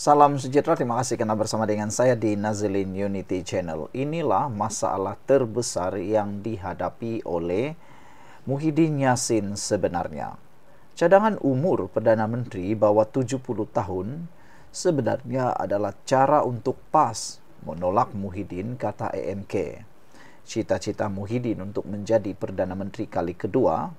Salam sejahtera, terima kasih karena bersama dengan saya di Nazilin Unity Channel. Inilah masalah terbesar yang dihadapi oleh Muhyiddin Yassin sebenarnya. Cadangan umur Perdana Menteri bawah 70 tahun sebenarnya adalah cara untuk PAS menolak Muhyiddin, kata EMK. Cita-cita Muhyiddin untuk menjadi Perdana Menteri kali kedua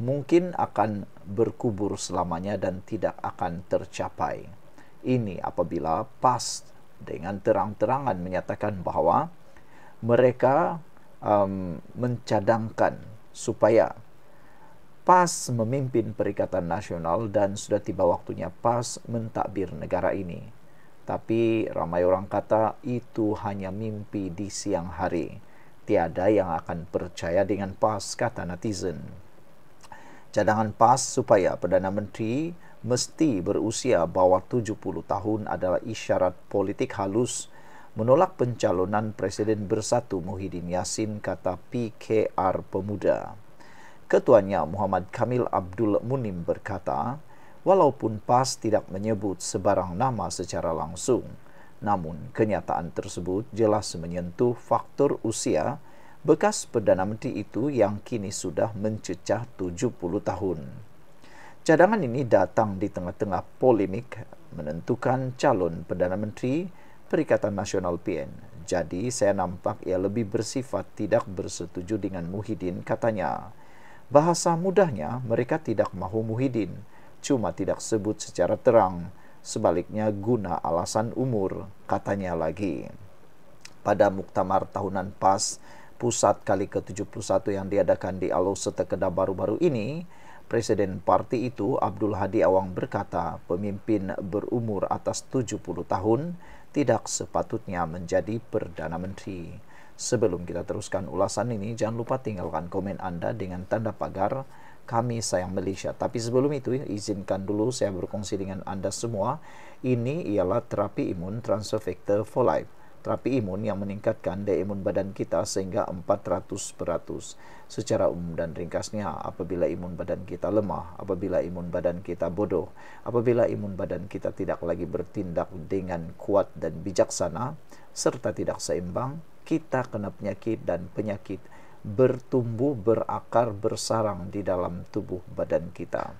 mungkin akan berkubur selamanya dan tidak akan tercapai. Ini apabila PAS dengan terang-terangan menyatakan bahwa mereka mencadangkan supaya PAS memimpin Perikatan Nasional dan sudah tiba waktunya PAS mentadbir negara ini. Tapi ramai orang kata itu hanya mimpi di siang hari. Tiada yang akan percaya dengan PAS, kata netizen. Cadangan PAS supaya Perdana Menteri mesti berusia bawah 70 tahun adalah isyarat politik halus menolak pencalonan Presiden Bersatu Muhyiddin Yassin, kata PKR Pemuda. Ketuanya Muhammad Kamil Abdul Munim berkata, walaupun PAS tidak menyebut sebarang nama secara langsung, namun kenyataan tersebut jelas menyentuh faktor usia bekas Perdana Menteri itu yang kini sudah mencecah 70 tahun. Cadangan ini datang di tengah-tengah polemik menentukan calon Perdana Menteri Perikatan Nasional PN. Jadi saya nampak ia lebih bersifat tidak bersetuju dengan Muhyiddin, katanya. Bahasa mudahnya mereka tidak mahu Muhyiddin, cuma tidak sebut secara terang. Sebaliknya guna alasan umur, katanya lagi. Pada muktamar tahunan PAS Pusat kali ke-71 yang diadakan di Alaussata Kedah baru-baru ini, Presiden parti itu Abdul Hadi Awang berkata pemimpin berumur atas 70 tahun tidak sepatutnya menjadi Perdana Menteri. Sebelum kita teruskan ulasan ini, jangan lupa tinggalkan komen Anda dengan tanda pagar Kami Sayang Malaysia. Tapi sebelum itu, izinkan dulu saya berkongsi dengan Anda semua. Ini ialah terapi imun transfer factor for life. Terapi imun yang meningkatkan daya imun badan kita sehingga 400%. Secara umum dan ringkasnya, apabila imun badan kita lemah, apabila imun badan kita bodoh, apabila imun badan kita tidak lagi bertindak dengan kuat dan bijaksana, serta tidak seimbang, kita kena penyakit dan penyakit bertumbuh, berakar, bersarang di dalam tubuh badan kita.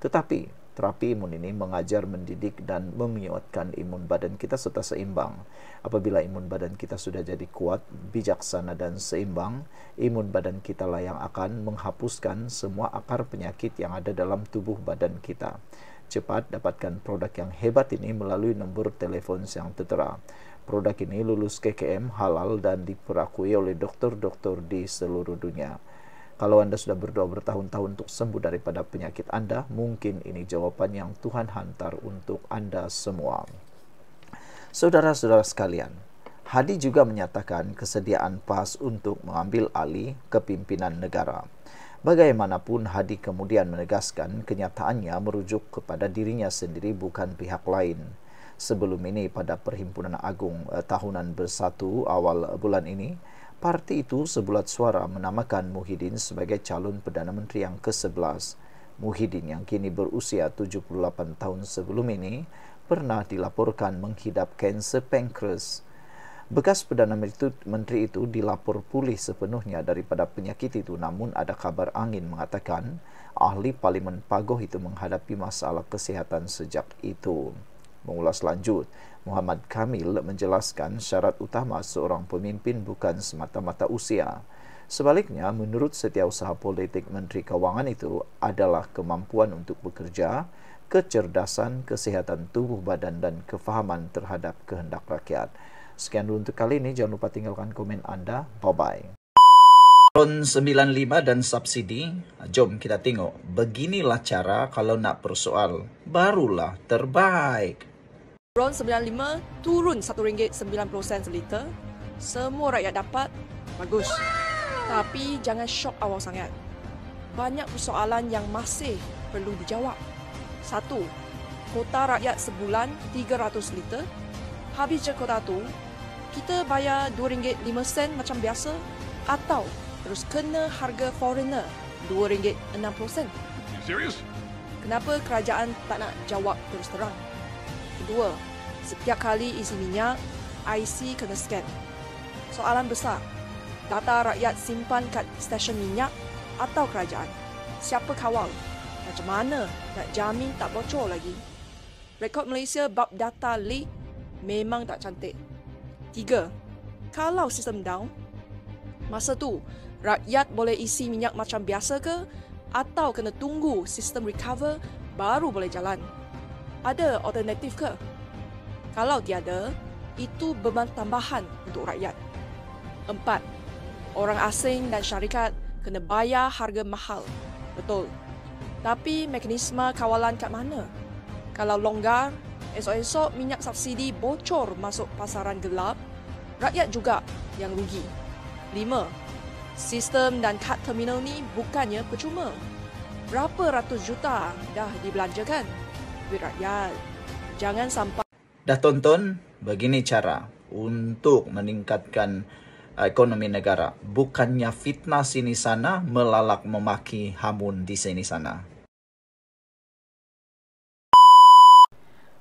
Tetapi terapi imun ini mengajar, mendidik dan menguatkan imun badan kita serta seimbang. Apabila imun badan kita sudah jadi kuat, bijaksana dan seimbang, imun badan kita lah yang akan menghapuskan semua akar penyakit yang ada dalam tubuh badan kita. Cepat dapatkan produk yang hebat ini melalui nombor telefon yang tertera. Produk ini lulus KKM, halal dan diperakui oleh dokter-dokter di seluruh dunia. Kalau Anda sudah berdoa bertahun-tahun untuk sembuh daripada penyakit Anda, mungkin ini jawaban yang Tuhan hantar untuk Anda semua. Saudara-saudara sekalian, Hadi juga menyatakan kesediaan PAS untuk mengambil alih kepimpinan negara. Bagaimanapun, Hadi kemudian menegaskan kenyataannya merujuk kepada dirinya sendiri, bukan pihak lain. Sebelum ini pada Perhimpunan Agung Tahunan Bersatu awal bulan ini, parti itu sebulat suara menamakan Muhyiddin sebagai calon Perdana Menteri yang ke-11. Muhyiddin yang kini berusia 78 tahun sebelum ini pernah dilaporkan menghidap kanser pankreas. Bekas Perdana Menteri itu dilapor pulih sepenuhnya daripada penyakit itu, namun ada kabar angin mengatakan ahli Parlimen Pagoh itu menghadapi masalah kesihatan sejak itu. Mengulas lanjut, Muhammad Kamil menjelaskan syarat utama seorang pemimpin bukan semata-mata usia. Sebaliknya, menurut Setiausaha Politik Menteri Keuangan itu adalah kemampuan untuk bekerja, kecerdasan, kesehatan tubuh badan dan kefahaman terhadap kehendak rakyat. Sekian dulu untuk kali ini, jangan lupa tinggalkan komen Anda. Bye-bye. Tahun 95 dan subsidi, jom kita tengok. Beginilah cara kalau nak persoal, barulah terbaik. RON 95 turun RM1.90 seliter. Semua rakyat dapat, bagus. Tapi jangan syok awal sangat. Banyak persoalan yang masih perlu dijawab. 1. Kota rakyat sebulan 300 liter. Habis je kota tu, kita bayar RM2.05 macam biasa atau terus kena harga foreigner RM2.60. Serius? Kenapa kerajaan tak nak jawab terus terang? Kedua, Setiap kali isi minyak, IC kena scan. Soalan besar, data rakyat simpan kat stesen minyak atau kerajaan? Siapa kawal? Macam mana nak jamin tak bocor lagi? Rekod Malaysia bab data leak memang tak cantik. 3. Kalau sistem down, masa tu rakyat boleh isi minyak macam biasa ke atau kena tunggu sistem recover baru boleh jalan? Ada alternatif ke? Kalau tiada, itu beban tambahan untuk rakyat. 4. Orang asing dan syarikat kena bayar harga mahal. Betul. Tapi mekanisme kawalan kat mana? Kalau longgar, esok-esok minyak subsidi bocor masuk pasaran gelap, rakyat juga yang rugi. 5. Sistem dan kad terminal ni bukannya percuma. Berapa ratus juta dah dibelanjakan? Duit rakyat. Jangan sampai... Dah tonton? Begini cara untuk meningkatkan ekonomi negara. Bukannya fitnah sini sana, melalak memaki hamun di sini sana.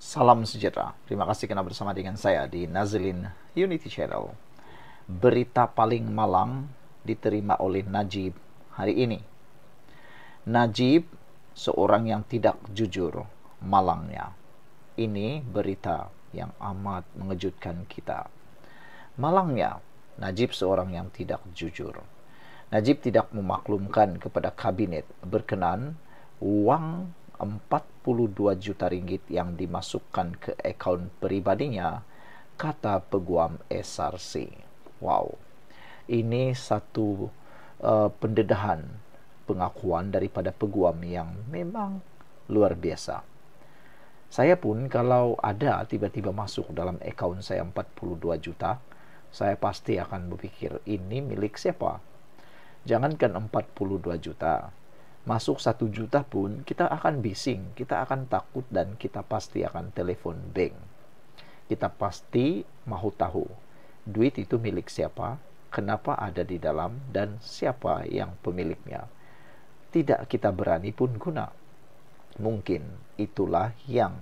Salam sejahtera. Terima kasih kerana bersama dengan saya di Nazlin Unity Channel. Berita paling malang diterima oleh Najib hari ini. Najib seorang yang tidak jujur, malangnya. Ini berita yang amat mengejutkan kita. Malangnya, Najib seorang yang tidak jujur. Najib tidak memaklumkan kepada kabinet berkenan wang 42 juta ringgit yang dimasukkan ke akaun peribadinya, kata Peguam SRC. Wow, ini satu pendedahan pengakuan daripada Peguam yang memang luar biasa. Saya pun kalau ada tiba-tiba masuk dalam akaun saya 42 juta, saya pasti akan berfikir ini milik siapa? Jangankan 42 juta. Masuk 1 juta pun kita akan bising, kita akan takut dan kita pasti akan telefon bank. Kita pasti mahu tahu duit itu milik siapa, kenapa ada di dalam dan siapa yang pemiliknya. Tidak kita berani pun guna. Mungkin itulah yang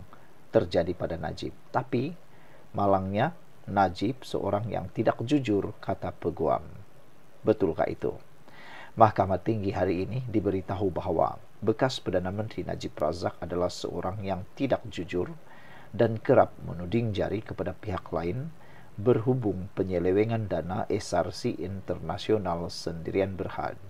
terjadi pada Najib. Tapi malangnya Najib seorang yang tidak jujur, kata Peguam. Betulkah itu? Mahkamah Tinggi hari ini diberitahu bahawa bekas Perdana Menteri Najib Razak adalah seorang yang tidak jujur dan kerap menuding jari kepada pihak lain berhubung penyelewengan dana SRC Internasional Sendirian Berhad.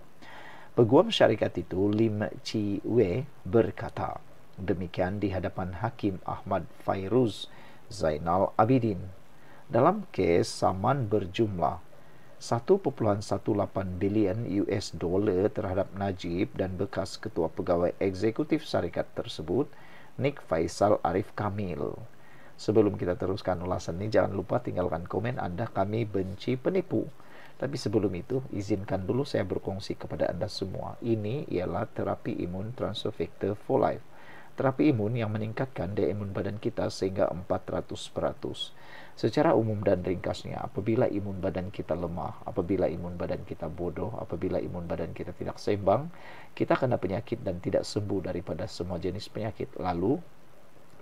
Peguam syarikat itu, Lim Chi Wei, berkata demikian di hadapan Hakim Ahmad Fairuz Zainal Abidin dalam kes saman berjumlah 1.18 bilion US dollar terhadap Najib dan bekas Ketua Pegawai Eksekutif Syarikat tersebut, Nik Faisal Arif Kamil. Sebelum kita teruskan ulasan ini, jangan lupa tinggalkan komen Anda, kami benci penipu. Tapi sebelum itu, izinkan dulu saya berkongsi kepada Anda semua. Ini ialah terapi imun transfer factor for life. Terapi imun yang meningkatkan daya imun badan kita sehingga 400%. Secara umum dan ringkasnya, apabila imun badan kita lemah, apabila imun badan kita bodoh, apabila imun badan kita tidak seimbang, kita kena penyakit dan tidak sembuh daripada semua jenis penyakit. Lalu,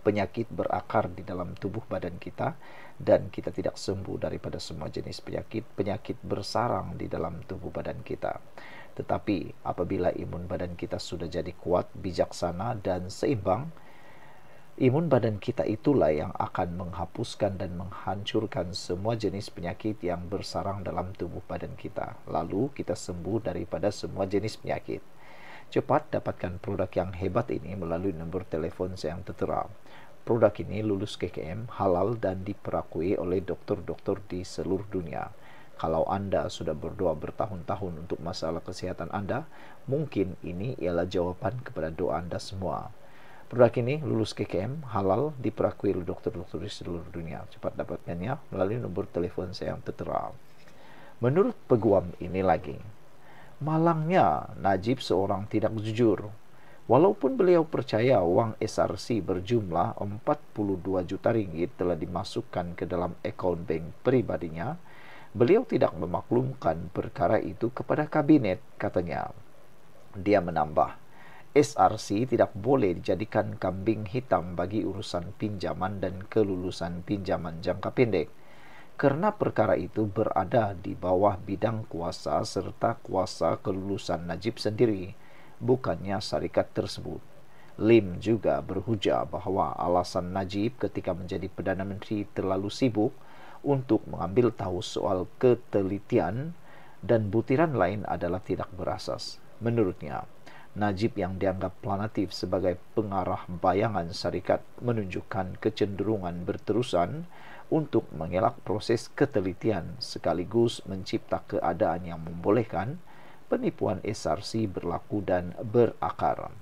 penyakit berakar di dalam tubuh badan kita dan kita tidak sembuh daripada semua jenis penyakit. Penyakit bersarang di dalam tubuh badan kita. Tetapi apabila imun badan kita sudah jadi kuat, bijaksana dan seimbang, imun badan kita itulah yang akan menghapuskan dan menghancurkan semua jenis penyakit yang bersarang dalam tubuh badan kita. Lalu kita sembuh daripada semua jenis penyakit. Cepat dapatkan produk yang hebat ini melalui nombor telefon yang tertera. Produk ini lulus KKM, halal dan diperakui oleh doktor-doktor di seluruh dunia. Kalau Anda sudah berdoa bertahun-tahun untuk masalah kesehatan Anda, mungkin ini ialah jawaban kepada doa Anda semua. Produk ini lulus KKM, halal, diperakui oleh dokter-dokter di seluruh dunia. Cepat dapatkannya melalui nombor telefon saya yang tertera. Menurut Peguam ini lagi, malangnya Najib seorang tidak jujur. Walaupun beliau percaya wang SRC berjumlah 42 juta ringgit telah dimasukkan ke dalam akaun bank pribadinya, beliau tidak memaklumkan perkara itu kepada kabinet, katanya. Dia menambah, SRC tidak boleh dijadikan kambing hitam bagi urusan pinjaman dan kelulusan pinjaman jangka pendek, karena perkara itu berada di bawah bidang kuasa serta kuasa kelulusan Najib sendiri, bukannya syarikat tersebut. Lim juga berhujah bahwa alasan Najib ketika menjadi Perdana Menteri terlalu sibuk untuk mengambil tahu soal ketelitian dan butiran lain adalah tidak berasas. Menurutnya, Najib yang dianggap planatif sebagai pengarah bayangan syarikat menunjukkan kecenderungan berterusan untuk mengelak proses ketelitian sekaligus mencipta keadaan yang membolehkan penipuan SRC berlaku dan berakar.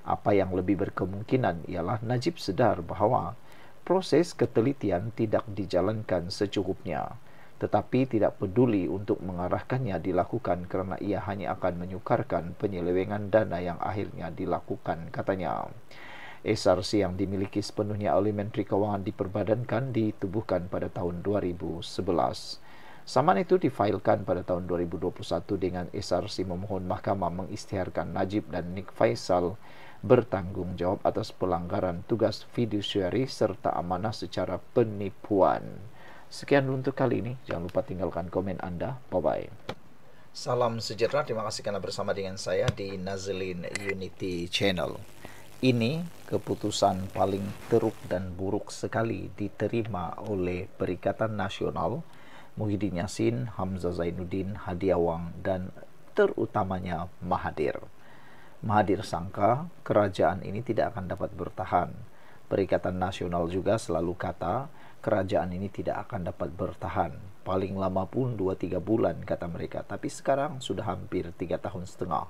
Apa yang lebih berkemungkinan ialah Najib sedar bahawa proses ketelitian tidak dijalankan secukupnya, tetapi tidak peduli untuk mengarahkannya dilakukan kerana ia hanya akan menyukarkan penyelewengan dana yang akhirnya dilakukan, katanya. SRC yang dimiliki sepenuhnya oleh Menteri Kewangan diperbadankan ditubuhkan pada tahun 2011. Saman itu difailkan pada tahun 2021 dengan SRC memohon mahkamah mengisytiharkan Najib dan Nik Faisal bertanggungjawab atas pelanggaran tugas fiduciary serta amanah secara penipuan. Sekian untuk kali ini. Jangan lupa tinggalkan komen Anda. Bye-bye. Salam sejahtera. Terima kasih kerana bersama dengan saya di Nazlin Unity Channel. Ini keputusan paling teruk dan buruk sekali diterima oleh Perikatan Nasional, Muhyiddin Yassin, Hamzah Zainuddin, Hadi Awang, dan terutamanya Mahathir. Mahathir sangka kerajaan ini tidak akan dapat bertahan. Perikatan Nasional juga selalu kata kerajaan ini tidak akan dapat bertahan. Paling lama pun 2-3 bulan kata mereka. Tapi sekarang sudah hampir 3 tahun setengah.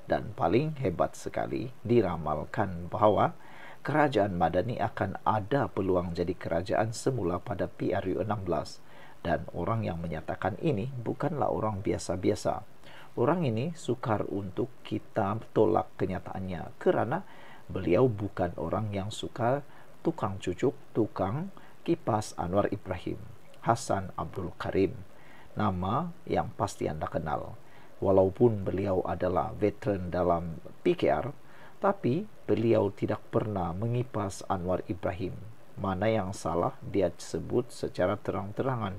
Dan paling hebat sekali diramalkan bahawa kerajaan Madani akan ada peluang jadi kerajaan semula pada PRU 16. Dan orang yang menyatakan ini bukanlah orang biasa-biasa. Orang ini sukar untuk kita tolak kenyataannya kerana beliau bukan orang yang suka tukang cucuk, tukang kipas Anwar Ibrahim. Hassan Abdul Karim, nama yang pasti Anda kenal. Walaupun beliau adalah veteran dalam PKR, tapi beliau tidak pernah mengipas Anwar Ibrahim. Mana yang salah dia sebut secara terang-terangan.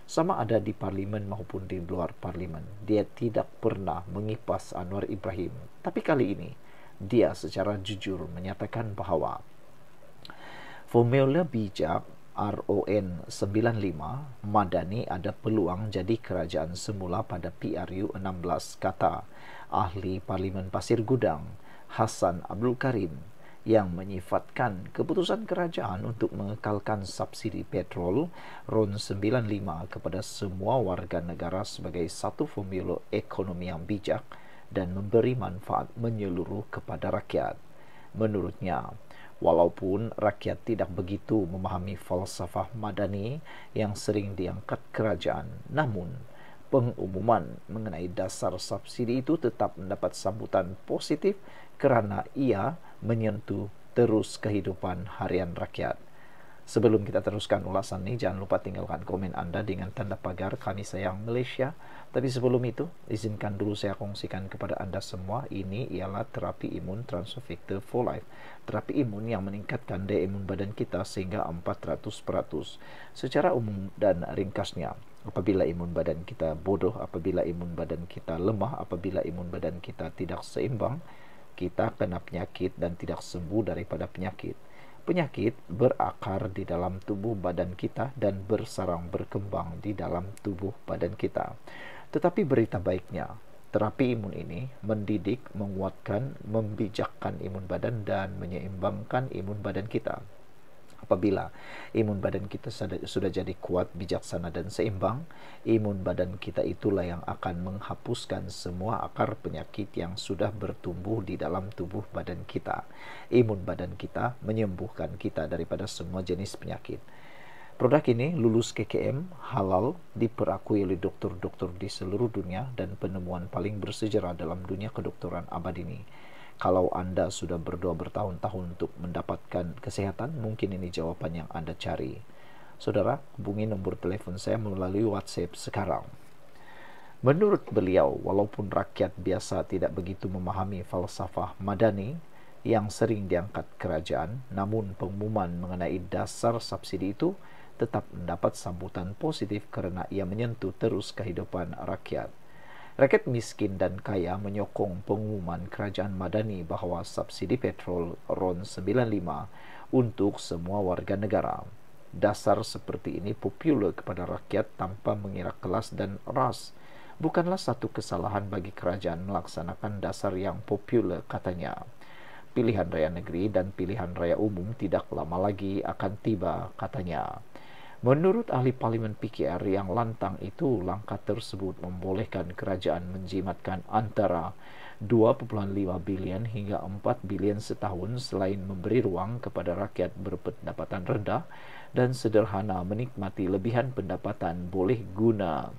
Sama ada di parlimen maupun di luar parlimen. Dia tidak pernah mengipas Anwar Ibrahim. Tapi kali ini, dia secara jujur menyatakan bahawa formula bijak RON 95 Madani ada peluang jadi kerajaan semula pada PRU 16, kata ahli Parlimen Pasir Gudang Hassan Abdul Karim yang menyifatkan keputusan kerajaan untuk mengekalkan subsidi petrol RON 95 kepada semua warga negara sebagai satu formula ekonomi yang bijak dan memberi manfaat menyeluruh kepada rakyat. Menurutnya, walaupun rakyat tidak begitu memahami falsafah Madani yang sering diangkat kerajaan, namun pengumuman mengenai dasar subsidi itu tetap mendapat sambutan positif kerana ia menyentuh terus kehidupan harian rakyat. Sebelum kita teruskan ulasan ini, jangan lupa tinggalkan komen Anda dengan tanda pagar Kami Sayang Malaysia. Tapi sebelum itu, izinkan dulu saya kongsikan kepada Anda semua, ini ialah terapi imun Transfector for Life. Terapi imun yang meningkatkan daya imun badan kita sehingga 400%. Secara umum dan ringkasnya, apabila imun badan kita bodoh, apabila imun badan kita lemah, apabila imun badan kita tidak seimbang, kita kena penyakit dan tidak sembuh daripada penyakit. Penyakit berakar di dalam tubuh badan kita dan bersarang berkembang di dalam tubuh badan kita. Tetapi berita baiknya, terapi imun ini mendidik, menguatkan, membijakkan imun badan dan menyeimbangkan imun badan kita. Apabila imun badan kita sudah jadi kuat, bijaksana dan seimbang, imun badan kita itulah yang akan menghapuskan semua akar penyakit yang sudah bertumbuh di dalam tubuh badan kita. Imun badan kita menyembuhkan kita daripada semua jenis penyakit. Produk ini lulus KKM, halal, diperakui oleh doktor-doktor di seluruh dunia dan penemuan paling bersejarah dalam dunia kedokteran abad ini. Kalau Anda sudah berdoa bertahun-tahun untuk mendapatkan kesehatan, mungkin ini jawapan yang Anda cari. Saudara, hubungi nombor telepon saya melalui WhatsApp sekarang. Menurut beliau, walaupun rakyat biasa tidak begitu memahami falsafah madani yang sering diangkat kerajaan, namun pengumuman mengenai dasar subsidi itu tetap mendapat sambutan positif kerana ia menyentuh terus kehidupan rakyat. Rakyat miskin dan kaya menyokong pengumuman kerajaan madani bahawa subsidi petrol RON 95 untuk semua warga negara. Dasar seperti ini popular kepada rakyat tanpa mengira kelas dan ras. Bukanlah satu kesalahan bagi kerajaan melaksanakan dasar yang popular, katanya. Pilihan raya negeri dan pilihan raya umum tidak lama lagi akan tiba, katanya. Menurut ahli Parlimen PKR yang lantang itu, langkah tersebut membolehkan kerajaan menjimatkan antara 2.5 bilion hingga 4 bilion setahun selain memberi ruang kepada rakyat berpendapatan rendah dan sederhana menikmati lebihan pendapatan boleh guna.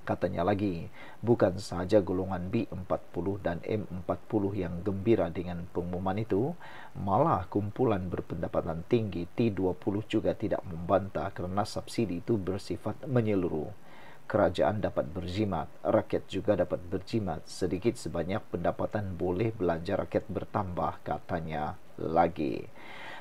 Katanya lagi, bukan sahaja golongan B40 dan M40 yang gembira dengan pengumuman itu, malah kumpulan berpendapatan tinggi T20 juga tidak membantah kerana subsidi itu bersifat menyeluruh. Kerajaan dapat berjimat, rakyat juga dapat berjimat, sedikit sebanyak pendapatan boleh belanja rakyat bertambah, katanya lagi.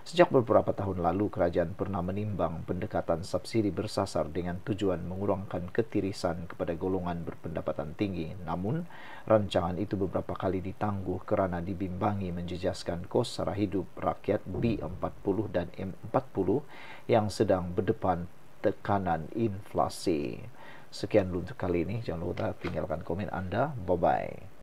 Sejak beberapa tahun lalu, kerajaan pernah menimbang pendekatan subsidi bersasar dengan tujuan mengurangkan ketirisan kepada golongan berpendapatan tinggi. Namun, rancangan itu beberapa kali ditangguh kerana dibimbangi menjejaskan kos sara hidup rakyat B40 dan M40 yang sedang berdepan tekanan inflasi. Sekian dulu untuk kali ini. Jangan lupa tinggalkan komen Anda. Bye-bye.